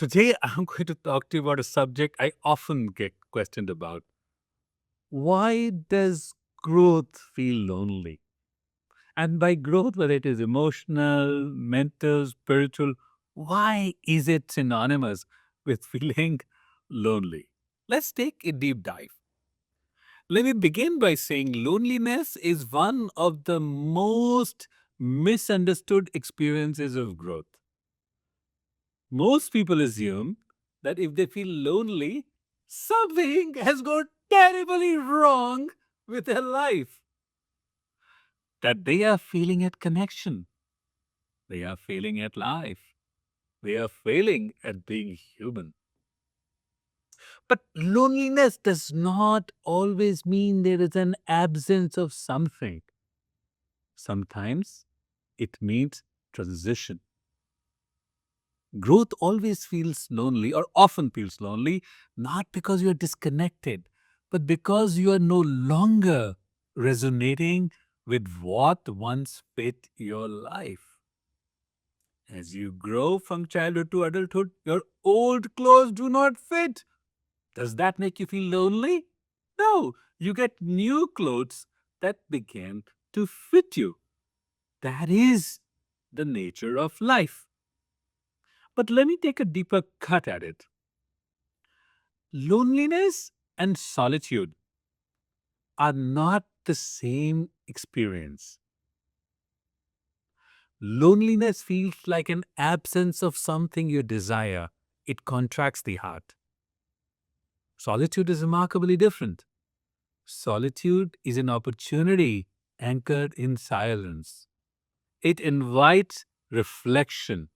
Today, I'm going to talk to you about a subject I often get questioned about. Why does growth feel lonely? And by growth, whether it is emotional, mental, spiritual, why is it synonymous with feeling lonely? Let's take a deep dive. Let me begin by saying loneliness is one of the most misunderstood experiences of growth. Most people assume that if they feel lonely, something has gone terribly wrong with their life, that they are failing at connection, they are failing at life, they are failing at being human. But loneliness does not always mean there is an absence of something. Sometimes it means transition. Growth always feels lonely or often feels lonely, not because you're disconnected, but because you are no longer resonating with what once fit your life. As you grow from childhood to adulthood, your old clothes do not fit. Does that make you feel lonely? No, you get new clothes that begin to fit you. That is the nature of life. But let me take a deeper cut at it. Loneliness and solitude are not the same experience. Loneliness feels like an absence of something you desire. It contracts the heart. Solitude is remarkably different. Solitude is an opportunity anchored in silence. It invites reflection,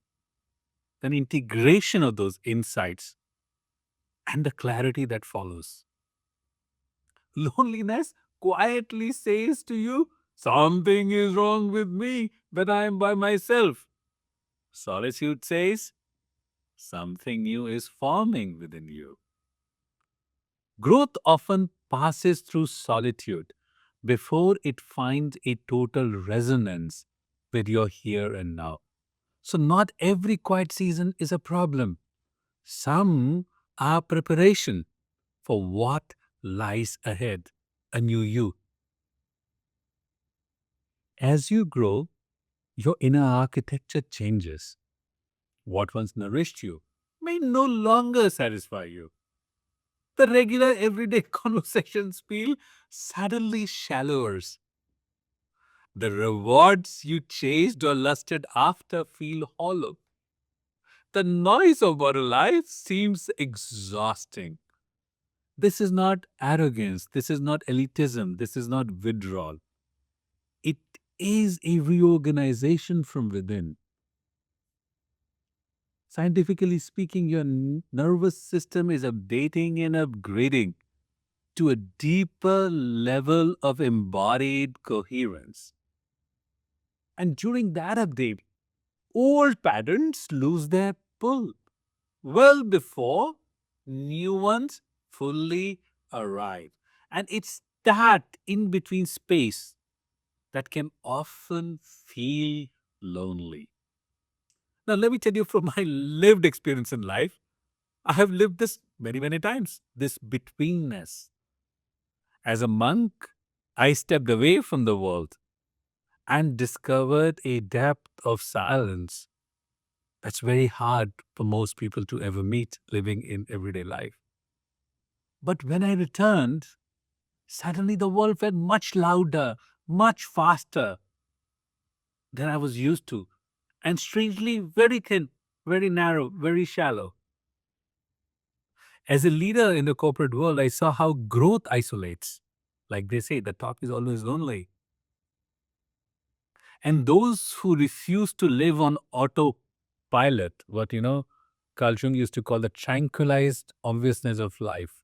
an integration of those insights, and the clarity that follows. Loneliness quietly says to you, something is wrong with me when I am by myself. Solitude says, something new is forming within you. Growth often passes through solitude before it finds a total resonance with your here and now. So, not every quiet season is a problem. Some are preparation for what lies ahead, a new you. As you grow, your inner architecture changes. What once nourished you may no longer satisfy you. The regular everyday conversations feel suddenly shallower. The rewards you chased or lusted after feel hollow. The noise of modern life seems exhausting. This is not arrogance. This is not elitism. This is not withdrawal. It is a reorganization from within. Scientifically speaking, your nervous system is updating and upgrading to a deeper level of embodied coherence. And during that update, old patterns lose their pull well before new ones fully arrive. And it's that in between space that can often feel lonely. Now, let me tell you from my lived experience in life, I have lived this many, many times, this betweenness. As a monk, I stepped away from the world and discovered a depth of silence that's very hard for most people to ever meet living in everyday life. But when I returned, suddenly the world felt much louder, much faster than I was used to, and strangely very thin, very narrow, very shallow. As a leader in the corporate world, I saw how growth isolates. Like they say, the top is always lonely. And those who refuse to live on autopilot, what Carl Jung used to call the tranquilized obviousness of life,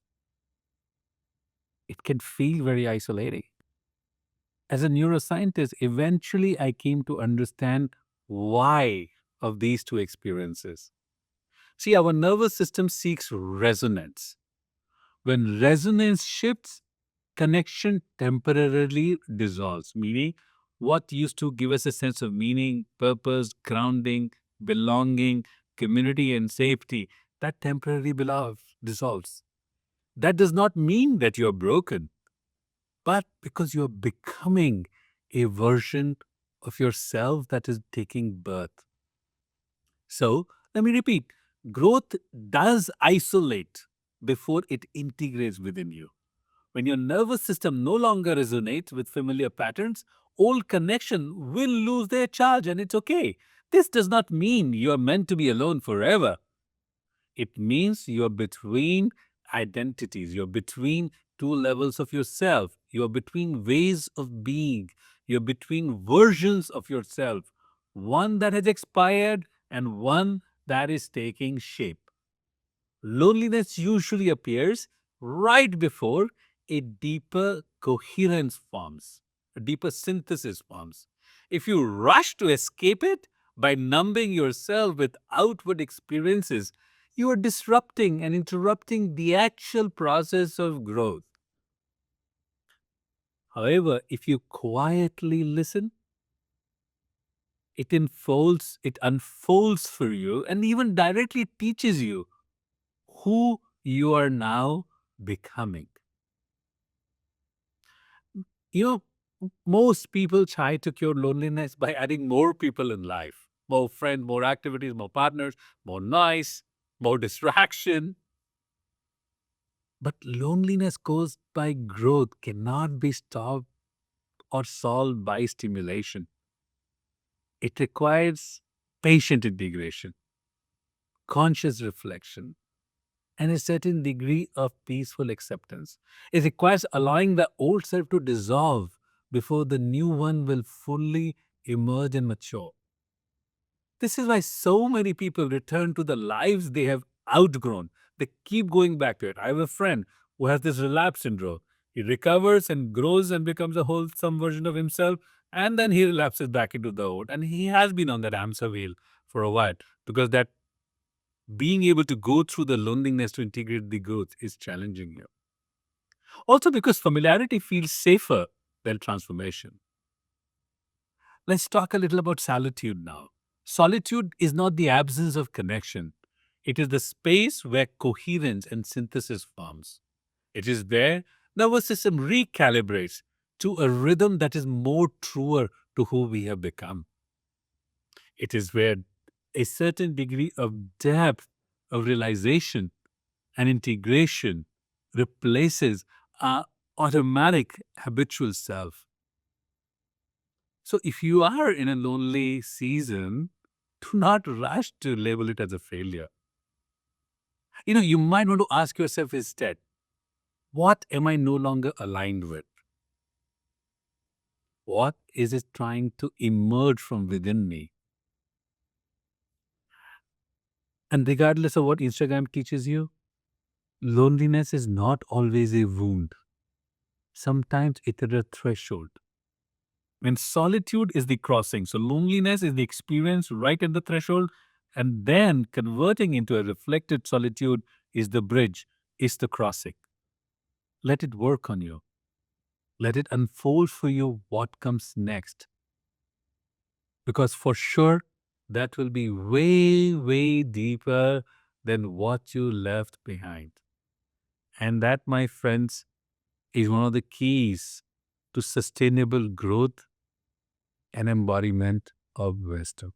it can feel very isolating. As a neuroscientist, eventually I came to understand why of these two experiences. See, our nervous system seeks resonance. When resonance shifts, connection temporarily dissolves, meaning what used to give us a sense of meaning, purpose, grounding, belonging, community, and safety, that temporarily dissolves. That does not mean that you're broken, but because you're becoming a version of yourself that is taking birth. So, let me repeat, growth does isolate before it integrates within you. When your nervous system no longer resonates with familiar patterns, old connection will lose their charge and it's okay. This does not mean you are meant to be alone forever. It means you're between identities, you're between two levels of yourself, you're between ways of being, you're between versions of yourself, one that has expired and one that is taking shape. Loneliness usually appears right before a deeper coherence forms, a deeper synthesis forms. If you rush to escape it by numbing yourself with outward experiences, you are disrupting and interrupting the actual process of growth. However, if you quietly listen, it unfolds for you and even directly teaches you who you are now becoming. You know, most people try to cure loneliness by adding more people in life, more friends, more activities, more partners, more noise, more distraction. But loneliness caused by growth cannot be stopped or solved by stimulation. It requires patient integration, conscious reflection, and a certain degree of peaceful acceptance. It requires allowing the old self to dissolve before the new one will fully emerge and mature. This is why so many people return to the lives they have outgrown. They keep going back to it. I have a friend who has this relapse syndrome. He recovers and grows and becomes a wholesome version of himself, and then he relapses back into the old. And he has been on that hamster wheel for a while because that being able to go through the loneliness to integrate the growth is challenging you. Also, because familiarity feels safer than transformation. Let's talk a little about solitude now. Solitude is not the absence of connection. It is the space where coherence and synthesis forms. It is where nervous system recalibrates to a rhythm that is more truer to who we have become. It is where a certain degree of depth of realization and integration replaces our automatic habitual self. So if you are in a lonely season, do not rush to label it as a failure. You might want to ask yourself instead, what am I no longer aligned with? What is it trying to emerge from within me? And regardless of what Instagram teaches you, loneliness is not always a wound. Sometimes it is a threshold. When solitude is the crossing, so loneliness is the experience right at the threshold, and then converting into a reflected solitude is the bridge, is the crossing. Let it work on you. Let it unfold for you what comes next. Because for sure, that will be way, way deeper than what you left behind. And that, my friends, is one of the keys to sustainable growth and embodiment of wisdom.